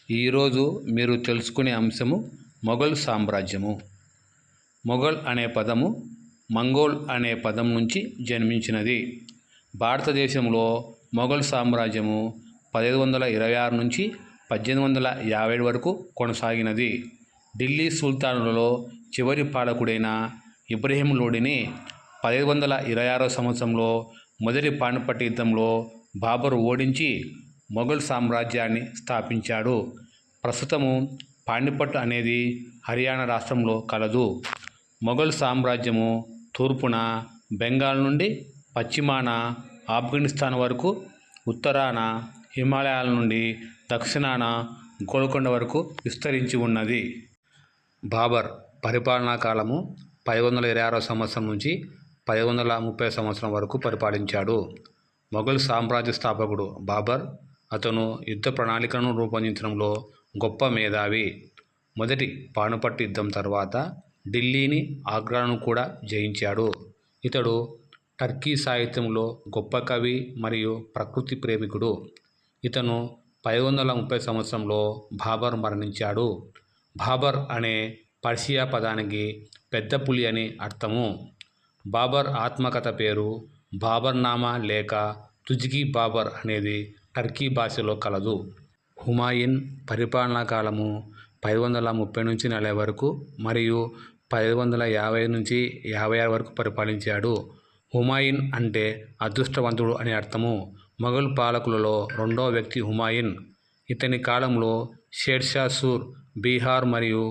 ఈరోజు మీరు తెలుసుకునే అంశము మొఘల్ సామ్రాజ్యము. మొఘల్ అనే పదము మంగోల్ అనే పదం నుంచి జన్మించినది. భారతదేశంలో మొఘల్ సామ్రాజ్యము 1526 నుంచి 1857 వరకు కొనసాగినది. ఢిల్లీ సుల్తానులలో చివరి పాలకుడైన ఇబ్రహీం లోడిని 1526వ సంవత్సరంలో మొదటి పానిపట్ యుద్ధంలో బాబర్ ఓడించి మొఘల్ సామ్రాజ్యాన్ని స్థాపించాడు. ప్రస్తుతము పానిపట్ అనేది హర్యానా రాష్ట్రంలో కలదు. మొఘల్ సామ్రాజ్యము తూర్పున బెంగాల్ నుండి పశ్చిమాన ఆఫ్ఘనిస్తాన్ వరకు, ఉత్తరాన హిమాలయాల నుండి దక్షిణాన గోల్కొండ వరకు విస్తరించి ఉన్నది. బాబర్ పరిపాలనా కాలము 1526వ సంవత్సరం నుంచి 1530 సంవత్సరం వరకు పరిపాలించాడు. మొఘల్ సామ్రాజ్య స్థాపకుడు బాబర్. అతను యుద్ధ ప్రణాళికలను రూపొందించడంలో గొప్ప మేధావి. మొదటి పానిపట్ యుద్ధం తర్వాత ఢిల్లీని, ఆగ్రాను కూడా జయించాడు. ఇతడు టర్కీ సాహిత్యంలో గొప్ప కవి మరియు ప్రకృతి ప్రేమికుడు. ఇతను 1530 సంవత్సరంలో బాబర్ మరణించాడు. బాబర్ అనే పర్షియా పదానికి పెద్ద పులి అని అర్థము. బాబర్ ఆత్మకథ పేరు బాబర్నామా లేక తుజ్కీ బాబర్ అనేది టర్కీ భాషలో కలదు. హుమాయూన్ పరిపాలనా కాలము 1530 నుంచి 40 వరకు మరియు 1550 నుంచి 56 వరకు పరిపాలించాడు. హుమాయూన్ అంటే అదృష్టవంతుడు అని అర్థము. మొఘల్ పాలకులలో రెండవ వ్యక్తి హుమాయూన్. ఇతని కాలంలో షేర్షా సూర్ బీహార్ మరియు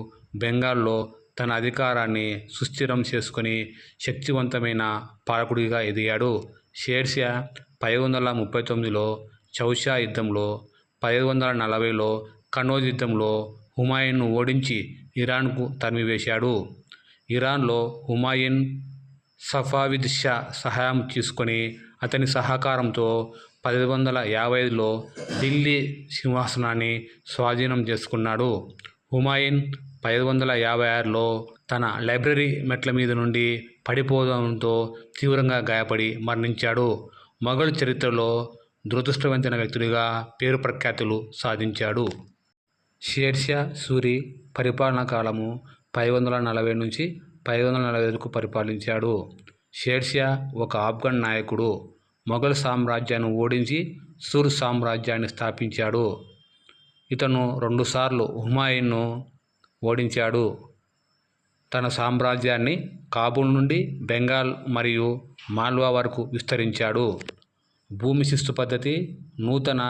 బెంగాల్లో తన అధికారాన్ని సుస్థిరం చేసుకుని శక్తివంతమైన పాలకుడిగా ఎదిగాడు. షేర్షా 1539లో చౌషా యుద్ధంలో, 1540లో కనౌజ్ యుద్ధంలో హుమాయూన్ను ఓడించి ఇరాన్కు తరిమివేశాడు. ఇరాన్లో హుమాయూన్ సఫావిద్ షా సహాయం తీసుకొని అతని సహకారంతో 1555లో ఢిల్లీ సింహాసనాన్ని స్వాధీనం చేసుకున్నాడు. హుమాయూన్ 1556లో తన లైబ్రరీ మెట్ల మీద నుండి పడిపోవడంతో తీవ్రంగా గాయపడి మరణించాడు. మొఘల్ చరిత్రలో దురదృష్టవంతమైన వ్యక్తుడిగా పేరు ప్రఖ్యాతులు సాధించాడు. షేర్షా సూరి పరిపాలనా కాలము 1540 నుంచి 1545 వరకు పరిపాలించాడు. షేర్షా ఒక ఆఫ్ఘన్ నాయకుడు. మొఘల్ సామ్రాజ్యాన్ని ఓడించి సూర్ సామ్రాజ్యాన్ని స్థాపించాడు. ఇతను 2 సార్లు హుమాయూన్ను ఓడించాడు. తన సామ్రాజ్యాన్ని కాబూల్ నుండి బెంగాల్ మరియు మాల్వా వరకు విస్తరించాడు. భూమి శిస్తు పద్ధతి, నూతన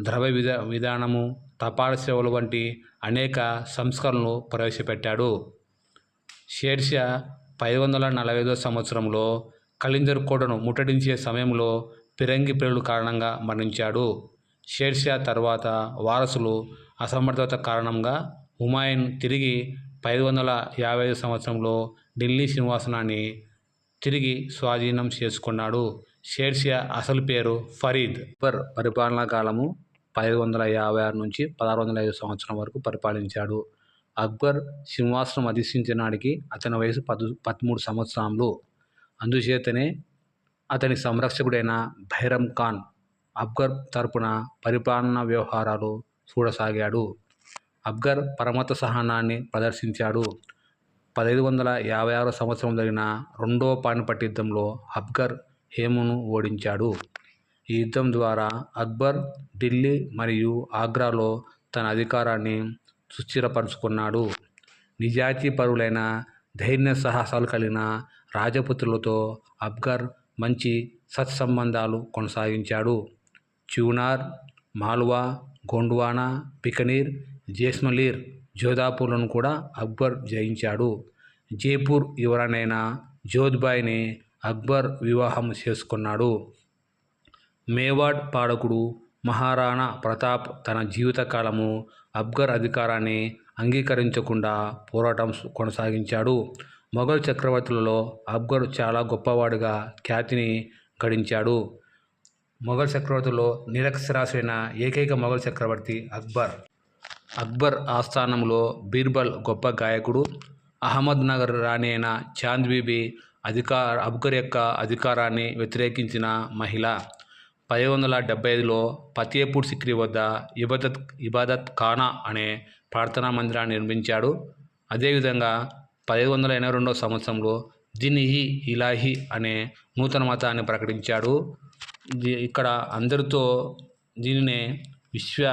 ద్రవ్య విధానము, తపాలా సేవలు వంటి అనేక సంస్కరణలు ప్రవేశపెట్టాడు. షేర్షా 1545వ సంవత్సరంలో కలింజర్ కోటను ముట్టడించే సమయంలో ఫిరంగి పేలుడు కారణంగా మరణించాడు. షేర్షా తర్వాత వారసులు అసమర్థత కారణంగా హుమాయూన్ తిరిగి 1555 సంవత్సరంలో ఢిల్లీ సింహాసనాన్ని తిరిగి స్వాధీనం చేసుకున్నాడు. షేర్షా అసలు పేరు ఫరీద్. అక్బర్ పరిపాలనా కాలము 1556 నుంచి 1605 సంవత్సరం వరకు పరిపాలించాడు. అక్బర్ సింహాసనం అధిష్ఠించిన నాటికి అతని వయసు 13 సంవత్సరాలు. అందుచేతనే అతని సంరక్షకుడైన బైరమ్ ఖాన్ అక్బర్ తరపున పరిపాలనా వ్యవహారాలు చూడసాగాడు. అక్బర్ పరమత సహనాన్ని ప్రదర్శించాడు. 1556 సంవత్సరం జరిగిన రెండవ పానిపట్ యుద్ధంలో అక్బర్ హేమును ఓడించాడు. ఈ యుద్ధం ద్వారా అక్బర్ ఢిల్లీ మరియు ఆగ్రాలో తన అధికారాన్ని సుస్థిరపరుచుకున్నాడు. నిజాయితీపరులైన, ధైర్య సాహసాలు కలిగిన రాజపుత్రులతో అక్బర్ మంచి సత్సంబంధాలు కొనసాగించాడు. చ్యూనార్, మాల్వా, గోండ్వానా, బికనీర్, జైసల్మీర్, జోధాపూర్లను కూడా అక్బర్ జయించాడు. జైపూర్ యువరాణైన జోధ్బాయిని అక్బర్ వివాహం చేసుకున్నాడు. మేవాడ్ పాలకుడు మహారాణా ప్రతాప్ తన జీవితకాలము అక్బర్ అధికారాన్ని అంగీకరించకుండా పోరాటం కొనసాగించాడు. మొఘల్ చక్రవర్తులలో అక్బర్ చాలా గొప్పవాడిగా ఖ్యాతిని గడించాడు. మొఘల్ చక్రవర్తులలో నిరక్షరాస్యుడైన ఏకైక మొఘల్ చక్రవర్తి అక్బర్. అక్బర్ ఆస్థానంలో బీర్బల్ గొప్ప గాయకుడు. అహ్మద్ నగర్ రాణి అయిన చాంద్ బీబీ అక్బర్ యొక్క అధికారాన్ని వ్యతిరేకించిన మహిళ. 1575లో ఫతేపూర్ సిక్రీ వద్ద ఇబాదత్ ఖానా అనే ప్రార్థనా మందిరాన్ని నిర్మించాడు. అదేవిధంగా 1582 సంవత్సరంలో దీన్-ఇ-ఇలాహీ అనే నూతన మతాన్ని ప్రకటించాడు. ఇక్కడ అందరితో దీనినే విశ్వ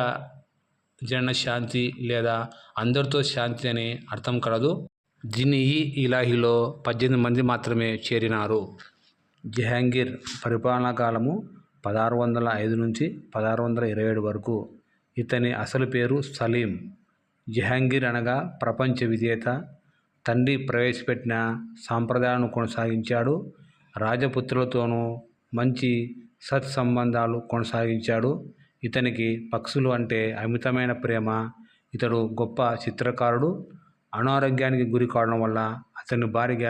జన శాంతి లేదా అందరితో శాంతి అనే అర్థం కలదు. దీన్-ఇ-ఇలాహీలో 18 మంది మాత్రమే చేరినారు. జహాంగీర్ పరిపాలనా కాలము 1605 నుంచి 1627 వరకు. ఇతని అసలు పేరు సలీం. జహాంగీర్ అనగా ప్రపంచ విజేత. తండ్రి ప్రవేశపెట్టిన సాంప్రదాయాలను కొనసాగించాడు. రాజపుత్రులతోనూ మంచి సత్సంబంధాలు కొనసాగించాడు. ఇతనికి పక్షులు అంటే అమితమైన ప్రేమ. ఇతడు గొప్ప చిత్రకారుడు. అనారోగ్యానికి గురి కావడం వల్ల అతని భార్య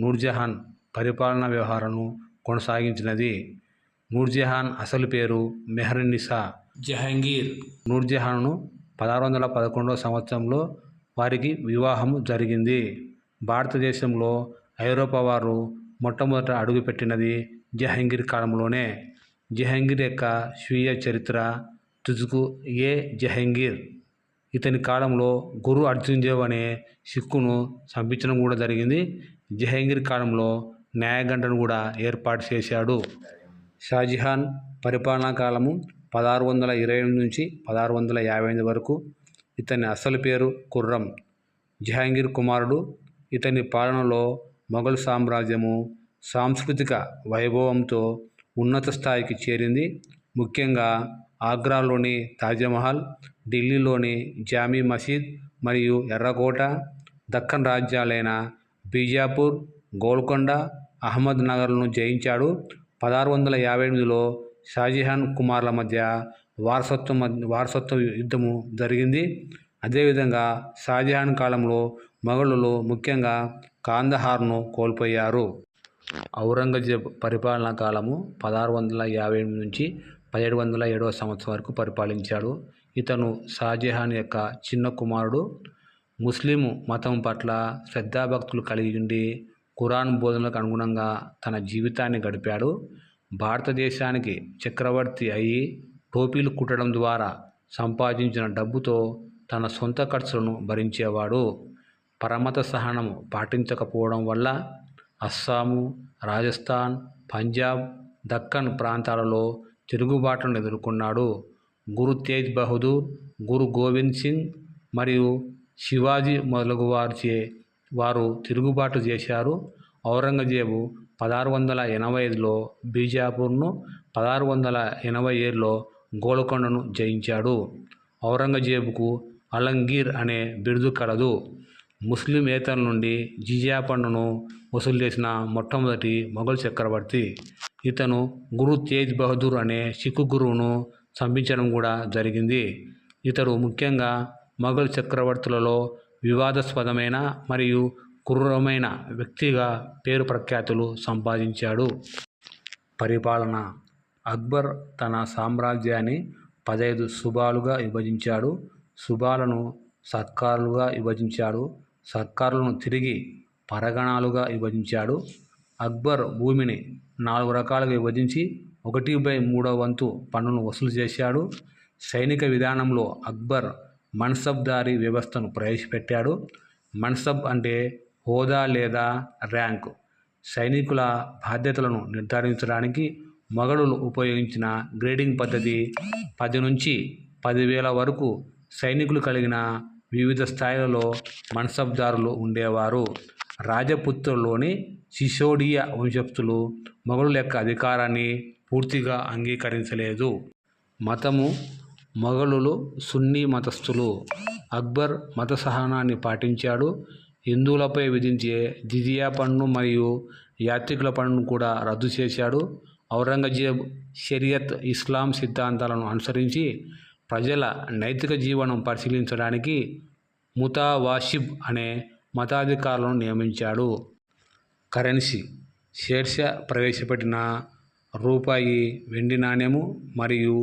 నూర్జహాన్ పరిపాలనా వ్యవహారాలను కొనసాగించినది. నూర్జహాన్ అసలు పేరు మెహర్నిసా. జహాంగీర్ నూర్జహాన్ను 1611 సంవత్సరంలో వారికి వివాహము జరిగింది. భారతదేశంలో ఐరోపా వారు మొట్టమొదట అడుగుపెట్టినది జహాంగీర్ కాలంలోనే. జహాంగీర్ యొక్క స్వీయ చరిత్ర తుజ్కు-ఏ-జహాంగీర్. ఇతని కాలంలో గురు అర్జున్ దేవ్ అనే సిక్కును చంపించడం కూడా జరిగింది. జహాంగీర్ కాలంలో న్యాయగంటను కూడా ఏర్పాటు చేశాడు. షాజహాన్ పరిపాలనా కాలము 1628 నుంచి 1658 వరకు. ఇతని అసలు పేరు ఖుర్రం. జహాంగీర్ కుమారుడు. ఇతని పాలనలో మొఘల్ సామ్రాజ్యము సాంస్కృతిక వైభవంతో ఉన్నత స్థాయికి చేరింది. ముఖ్యంగా ఆగ్రాలోని తాజ్మహల్, ఢిల్లీలోని జామీ మసీద్ మరియు ఎర్రకోట, దక్కన్ రాజ్యాలైన బీజాపూర్, గోల్కొండ, అహ్మద్ నగర్లను జయించాడు. 1658లో షాజహాన్ కుమారుల మధ్య వారసత్వ యుద్ధము జరిగింది. అదేవిధంగా షాజహాన్ కాలంలో మొఘలులు ముఖ్యంగా కాందహార్ను కోల్పోయారు. ఔరంగజేబ్ పరిపాలనా కాలము 1658 నుంచి 1707 సంవత్సరం వరకు పరిపాలించాడు. ఇతను షాజహాన్ యొక్క చిన్న కుమారుడు. ముస్లిం మతం పట్ల శ్రద్ధాభక్తులు కలిగి ఉండి ఖురాన్ బోధనలకు అనుగుణంగా తన జీవితాన్ని గడిపాడు. భారతదేశానికి చక్రవర్తి అయి టోపీలు కుట్టడం ద్వారా సంపాదించిన డబ్బుతో తన సొంత ఖర్చులను భరించేవాడు. పరమత సహనం పాటించకపోవడం వల్ల అస్సాము, రాజస్థాన్, పంజాబ్, దక్కన్ ప్రాంతాలలో తిరుగుబాటులను ఎదుర్కొన్నాడు. గురు తేజ్ బహదూర్, గురు గోవింద్ సింగ్ మరియు శివాజీ మొదలగు వారు తిరుగుబాటు చేశారు. ఔరంగజేబు 1685లో బీజాపూర్ను, 1687లో గోల్కొండను జయించాడు. ఔరంగజేబుకు అలంగీర్ అనే బిరుదు కలదు. ముస్లిమేతరుల నుండి జిజియా పన్నును వసూలు చేసిన మొట్టమొదటి మొఘల్ చక్రవర్తి. ఇతను గురు తేజ్ బహదూర్ అనే సిక్కు గురువును చంపించడం కూడా జరిగింది. ఇతడు ముఖ్యంగా మొఘల్ చక్రవర్తులలో వివాదాస్పదమైన మరియు క్రూరమైన వ్యక్తిగా పేరు ప్రఖ్యాతులు సంపాదించాడు. పరిపాలన. అక్బర్ తన సామ్రాజ్యాన్ని 15 సుబాలుగా విభజించాడు. సుబాలను సర్కారులుగా విభజించాడు. సర్కారులను తిరిగి పరగణాలుగా విభజించాడు. అక్బర్ భూమిని 4 రకాలుగా విభజించి 1/3 వంతు పన్నును వసూలు చేశాడు. సైనిక విధానంలో అక్బర్ మన్సబ్దారీ వ్యవస్థను ప్రవేశపెట్టాడు. మన్సబ్ అంటే హోదా లేదా ర్యాంకు. సైనికుల బాధ్యతలను నిర్ధారించడానికి మొఘలులు ఉపయోగించిన గ్రేడింగ్ పద్ధతి. 10 నుంచి 10,000 వరకు సైనికులు కలిగిన వివిధ స్థాయిలలో మన్సబ్దారులు ఉండేవారు. రాజపుత్రుల్లోని సిసోడియా వంశస్థులు మొఘలుల యొక్క అధికారాన్ని పూర్తిగా అంగీకరించలేదు. మతము. మొఘలులు సున్నీ మతస్థులు. అక్బర్ మత సహనాన్ని పాటించాడు. హిందువులపై విధించే జిజియా పన్ను మరియు యాత్రికుల పన్నును కూడా రద్దు చేశాడు. ఔరంగజేబ్ షరియత్, ఇస్లాం సిద్ధాంతాలను అనుసరించి ప్రజల నైతిక జీవనం పరిశీలించడానికి ముతావాషిబ్ అనే మతాధికారులను నియమించాడు. కరెన్సీ. షేర్షా ప్రవేశపెట్టిన రూపాయి వెండి నాణెము మరియు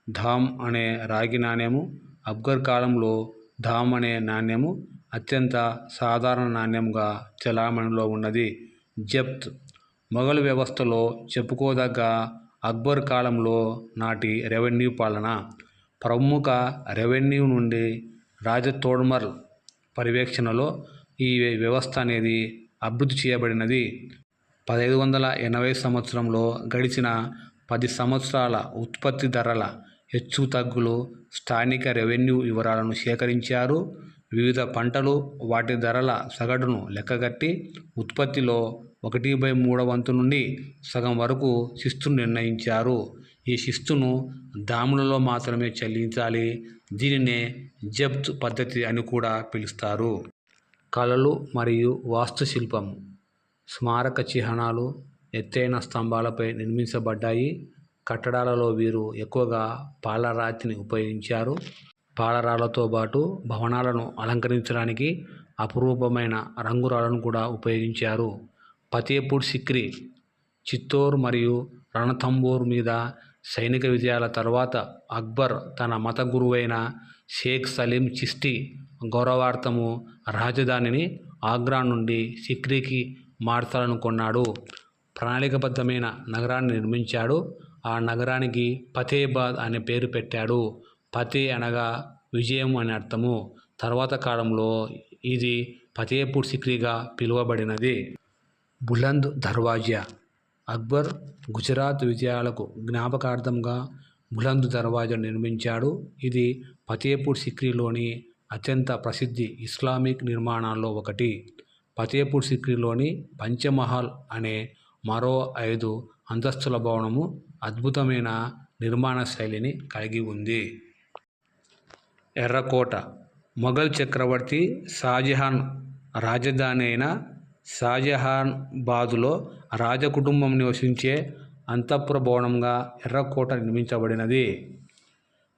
ధామ్ అనే రాగి నాణెము. అక్బర్ కాలంలో ధామ్ అనే నాణెము అత్యంత సాధారణ నాణ్యంగా చలామణిలో ఉన్నది. జబ్త్. మొఘల్ వ్యవస్థలో చెప్పుకోదగ్గ అక్బర్ కాలంలో నాటి రెవెన్యూ పాలన. ప్రముఖ రెవెన్యూ నుండి రాజతోడమల్ పర్యవేక్షణలో ఈ వ్యవస్థ అనేది అభివృద్ధి చేయబడినది. 1580 సంవత్సరంలో గడిచిన 10 సంవత్సరాల ఉత్పత్తి ధరల హెచ్చుతగ్గులు స్థానిక రెవెన్యూ వివరాలను సేకరించారు. వివిధ పంటలు వాటి ధరల సగటును లెక్కగట్టి ఉత్పత్తిలో 1/3 వంతు నుండి సగం వరకు శిస్తును నిర్ణయించారు. ఈ శిస్తును దాములలో మాత్రమే చెల్లించాలి. దీనినే జబ్త్ పద్ధతి అని కూడా పిలుస్తారు. కళలు మరియు వాస్తుశిల్పం. స్మారక చిహ్నాలు ఎత్తైన స్తంభాలపై నిర్మించబడ్డాయి. కట్టడాలలో వీరు ఎక్కువగా పాలరాతిని ఉపయోగించారు. పాలరాళ్లతో పాటు భవనాలను అలంకరించడానికి అపురూపమైన రంగురాళ్లను కూడా ఉపయోగించారు. ఫతేపూర్ సిక్రీ. చిత్తోర్ మరియు రణథంబోర్ మీద సైనిక విజయాల తర్వాత అక్బర్ తన మత గురువైన షేక్ సలీం చిష్తి గౌరవార్థము రాజధానిని ఆగ్రా నుండి సిక్రీకి మార్చాలనుకున్నాడు. ప్రణాళికాబద్ధమైన నగరాన్ని నిర్మించాడు. ఆ నగరానికి ఫతేబాద్ అనే పేరు పెట్టాడు. ఫతే అనగా విజయం అని అర్థము. తర్వాత కాలంలో ఇది ఫతేపూర్ సిక్రీగా పిలువబడినది. బులంద్ దర్వాజా. అక్బర్ గుజరాత్ విజయాలకు జ్ఞాపకార్థంగా బులంద్ దర్వాజా నిర్మించాడు. ఇది ఫతేపూర్ సిక్రీలోని అత్యంత ప్రసిద్ధి ఇస్లామిక్ నిర్మాణాల్లో ఒకటి. ఫతేపూర్ సిక్రీలోని పంచమహల్ అనే మరో 5 అంతస్తుల భవనము అద్భుతమైన నిర్మాణ శైలిని కలిగి ఉంది. ఎర్రకోట. మొఘల్ చక్రవర్తి షాజహాన్ రాజధాని అయిన షాజహానాబాదులో రాజకుటుంబం నివసించే అంతఃపుర భవనంగా ఎర్రకోట నిర్మించబడినది.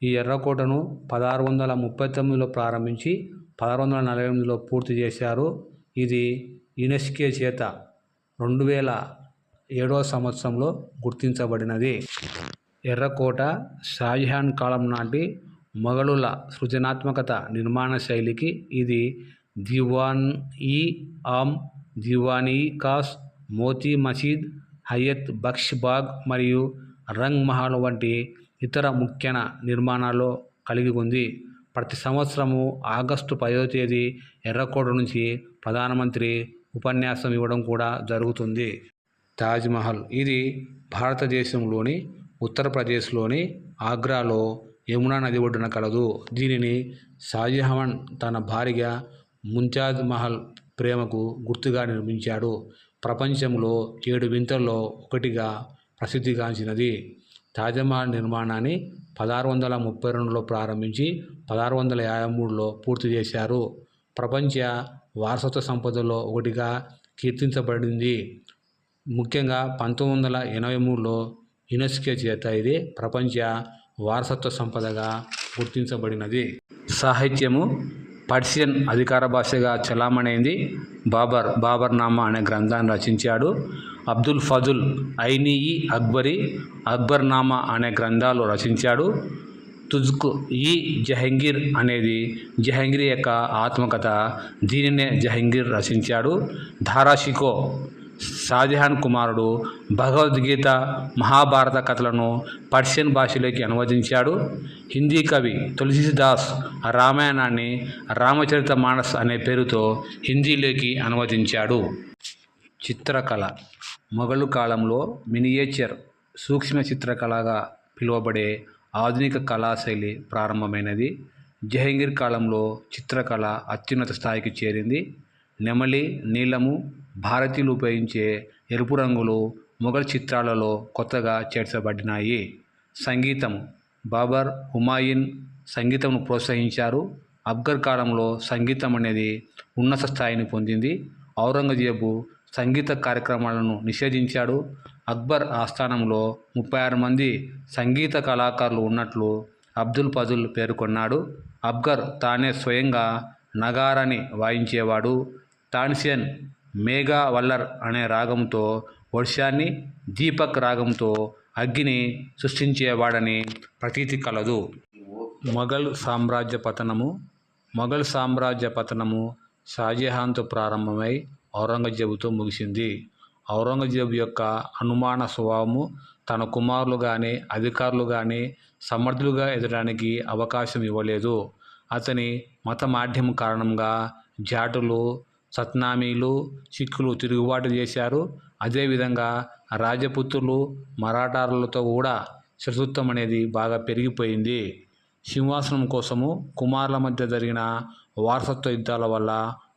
ఈ ఎర్రకోటను 1639లో ప్రారంభించి 1648లో పూర్తి చేశారు. ఇది యునెస్కో చేత 2007వ సంవత్సరంలో గుర్తించబడినది. ఎర్రకోట షాజహాన్ కాలం నాటి మొఘలుల సృజనాత్మకత నిర్మాణ శైలికి ఇది దివాన్-ఇ-ఆమ్, దివాన్-ఇ-ఖాస్, మోతీ మసీద్, హయత్ బక్ష్ బాగ్ మరియు రంగ్ మహల్ వంటి ఇతర ముఖ్య నిర్మాణాలు కలిగి ఉంది. ప్రతి సంవత్సరము ఆగస్టు 10వ తేదీ ఎర్రకోట నుంచి ప్రధానమంత్రి ఉపన్యాసం ఇవ్వడం కూడా జరుగుతుంది. తాజ్మహల్. ఇది భారతదేశంలోని ఉత్తరప్రదేశ్లోని ఆగ్రాలో యమునా నది ఒడ్డున కలదు. దీనిని షాజహాన్ తన భార్య ముంతాజ్ మహల్ ప్రేమకు గుర్తుగా నిర్మించాడు. ప్రపంచంలో 7 వింతల్లో ఒకటిగా ప్రసిద్ధిగాంచినది. తాజ్మహల్ నిర్మాణాన్ని 1632లో ప్రారంభించి 1653లో పూర్తి చేశారు. ప్రపంచ వారసత్వ సంపదలో ఒకటిగా కీర్తించబడింది. ముఖ్యంగా 1983లో యునెస్కో చేత ఇది ప్రపంచ వారసత్వ సంపదగా గుర్తించబడినది. సాహిత్యము. పర్షియన్ అధికార భాషగా చలామణైంది. బాబర్నామా అనే గ్రంథాన్ని రచించాడు. అబ్దుల్ ఫజుల్ ఐనీ-ఇ అక్బరీ, అక్బర్నామా అనే గ్రంథాలు రచించాడు. తుజ్క్-ఇ జహంగీర్ అనేది జహంగీర్ యొక్క ఆత్మకథ. దీనినే జహంగీర్ రచించాడు. ధారాషికో షాజహాన్ కుమారుడు భగవద్గీత, మహాభారత కథలను పర్షియన్ భాషలోకి అనువదించాడు. హిందీ కవి తులసీదాస్ రామాయణాన్ని రామచరితమానస్ అనే పేరుతో హిందీలోకి అనువదించాడు. చిత్రకళ. మొఘలు కాలంలో మినియేచర్ సూక్ష్మ చిత్రకళగా పిలువబడే ఆధునిక కళాశైలి ప్రారంభమైనది. జహంగీర్ కాలంలో చిత్రకళ అత్యున్నత స్థాయికి చేరింది. నెమలి, నీలము, భారతీయులు ఉపయోగించే ఎరుపు రంగులు మొఘల్ చిత్రాలలో కొత్తగా చేర్చబడినాయి. సంగీతం. బాబర్, హుమాయూన్ సంగీతంను ప్రోత్సహించారు. అక్బర్ కాలంలో సంగీతం అనేది ఉన్నత స్థాయిని పొందింది. ఔరంగజేబు సంగీత కార్యక్రమాలను నిషేధించాడు. అక్బర్ ఆస్థానంలో 36 మంది సంగీత కళాకారులు ఉన్నట్లు అబ్దుల్ ఫజుల్ పేర్కొన్నాడు. అక్బర్ తానే స్వయంగా నగారాని వాయించేవాడు. తాన్సేన్ మేఘా వల్లర్ అనే రాగంతో వర్షాన్ని, దీపక్ రాగంతో అగ్గిని సృష్టించేవాడని ప్రతీతి కలదు. మొఘల్ సామ్రాజ్య పతనము. మొఘల్ సామ్రాజ్య పతనము షాజహాన్తో ప్రారంభమై ఔరంగజేబుతో ముగిసింది. ఔరంగజేబు యొక్క అనుమాన స్వభావము తన కుమారులు కానీ అధికారులు కానీ సమర్థులుగా ఎదగడానికి అవకాశం ఇవ్వలేదు. అతని మత మాధ్యమం కారణంగా జాటులు, సత్నామీలు, సిక్కులు తిరుగుబాటు చేశారు. అదేవిధంగా రాజపుత్రులు, మరాఠాలతో కూడా శత్రుత్వం అనేది బాగా పెరిగిపోయింది. సింహాసనం కోసము కుమారుల మధ్య జరిగిన వారసత్వ యుద్ధాల వల్ల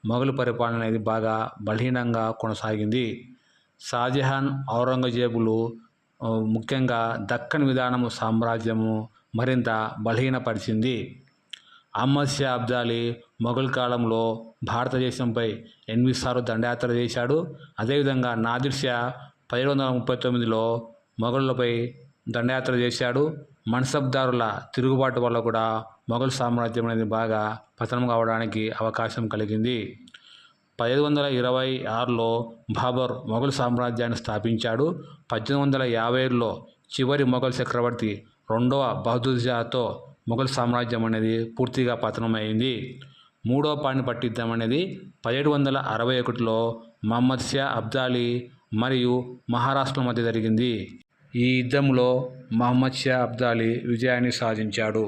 మొఘలు పరిపాలన అనేది బాగా బలహీనంగా కొనసాగింది. షాజహాన్, ఔరంగజేబులు ముఖ్యంగా దక్కన్ విధానము సామ్రాజ్యము మరింత బలహీనపరిచింది. అహ్మద్ షా అబ్దాలీ మొఘల్ కాలంలో భారతదేశంపై 8 సార్లు దండయాత్ర చేశాడు. అదేవిధంగా నాదిర్ షా 1739లో మొఘలులపై దండయాత్ర చేశాడు. మన్సబ్దారుల తిరుగుబాటు వల్ల కూడా మొఘల్ సామ్రాజ్యం అనేది బాగా పతనం కావడానికి అవకాశం కలిగింది. 1526లో బాబర్ మొఘల్ సామ్రాజ్యాన్ని స్థాపించాడు. 1857లో చివరి మొఘల్ చక్రవర్తి రెండవ బహదూర్ షాతో మొఘల్ సామ్రాజ్యం అనేది పూర్తిగా పతనమైంది. మూడవ పానిపట్ యుద్ధం అనేది 1761లో మహమ్మద్ షా అబ్దాలీ మరియు మహారాష్ట్రల మధ్య జరిగింది. ఈ యుద్ధంలో మహమ్మద్ షా అబ్దాలీ విజయాన్ని సాధించాడు.